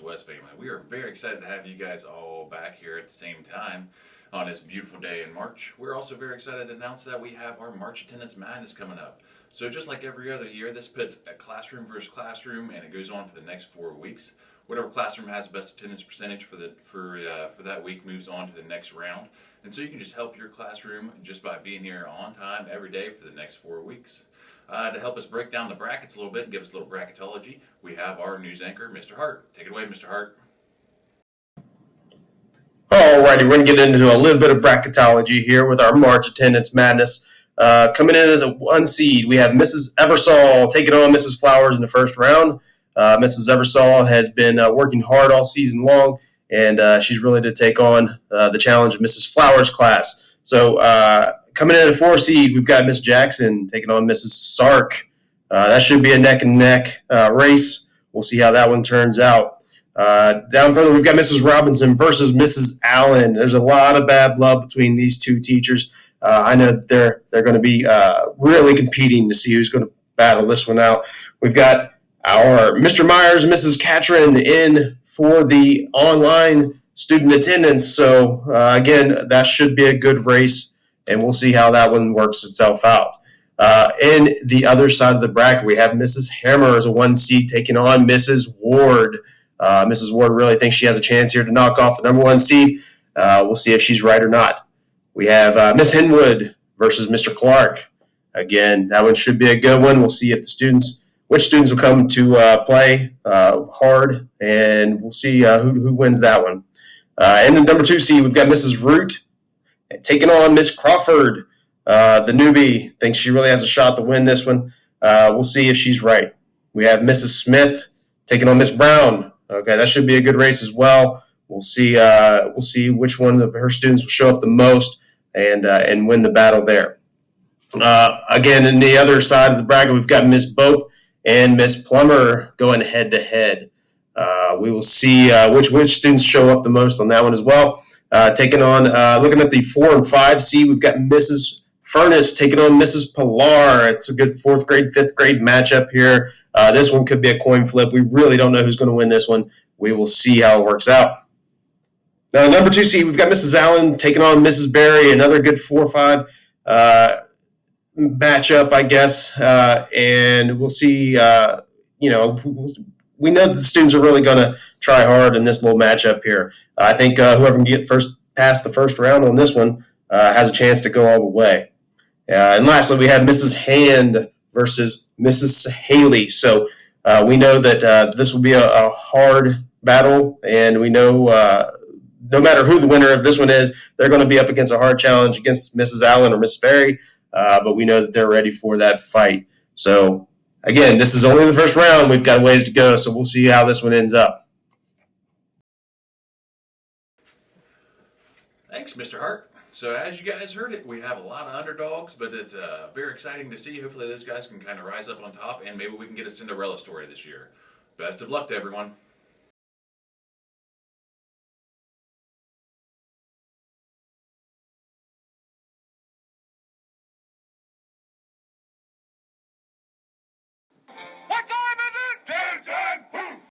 West family. We are very excited to have you guys all back here at the same time on this beautiful day in March. We're also very excited to announce that we have our March Attendance Madness coming up. So just like every other year, this pits a classroom versus classroom, and it goes on for the next 4 weeks. Whatever classroom has the best attendance percentage for that week moves on to the next round. And so you can just help your classroom just by being here on time every day for the next 4 weeks. To help us break down the brackets a little bit and give us a little bracketology, we have our news anchor, Mr. Hart. Take it away, Mr. Hart. Alrighty, we're going to get into a little bit of bracketology here with our March Attendance Madness. Coming in as a 1 seed, we have Mrs. Eversole taking on Mrs. Flowers in the first round. Mrs. Eversole has been working hard all season long, and she's ready to take on the challenge of Mrs. Flowers' class. So coming in at a 4 seed, we've got Miss Jackson taking on Mrs. Sark. That should be a neck-and-neck race. We'll see how that one turns out. Down further, we've got Mrs. Robinson versus Mrs. Allen. There's a lot of bad blood between these two teachers. I know that they're going to be really competing to see who's going to battle this one out. We've got our Mr. Myers and Mrs. Catron in for the online student attendance. So, again, that should be a good race, and we'll see how that one works itself out. In the other side of the bracket, we have Mrs. Hammer as a 1 seed taking on Mrs. Ward. Mrs. Ward really thinks she has a chance here to knock off the number 1 seed. We'll see if she's right or not. We have Miss Henwood versus Mr. Clark. Again, that one should be a good one. We'll see if which students will come to play hard, and we'll see who wins that one. And the number 2 seed, we've got Mrs. Root taking on Miss Crawford. The newbie thinks she really has a shot to win this one. We'll see if she's right. We have Mrs. Smith taking on Miss Brown. Okay, that should be a good race as well. We'll see which one of her students will show up the most and win the battle there. Again, in the other side of the bracket, we've got Miss Bope and Miss Plummer going head to head. We will see which students show up the most on that one as well. Taking on, looking at the 4 and 5 seed, we've got Mrs. Furnace taking on Mrs. Pilar. It's a good 4th grade, 5th grade matchup here. This one could be a coin flip. We really don't know who's going to win this one. We will see how it works out. Now, number 2 seed, we've got Mrs. Allen taking on Mrs. Berry. Another good 4-5 matchup, I guess. And we'll see. We know that the students are really going to try hard in this little matchup here. I think whoever can get past the first round on this one has a chance to go all the way. And lastly, we have Mrs. Hand versus Mrs. Haley. So we know that this will be a hard battle, and we know no matter who the winner of this one is, they're going to be up against a hard challenge against Mrs. Allen or Miss Berry, but we know that they're ready for that fight. So, again, this is only the first round. We've got a ways to go, so we'll see how this one ends up. Thanks, Mr. Hart. So as you guys heard it, we have a lot of underdogs, but it's very exciting to see. Hopefully those guys can kind of rise up on top, and maybe we can get a Cinderella story this year. Best of luck to everyone.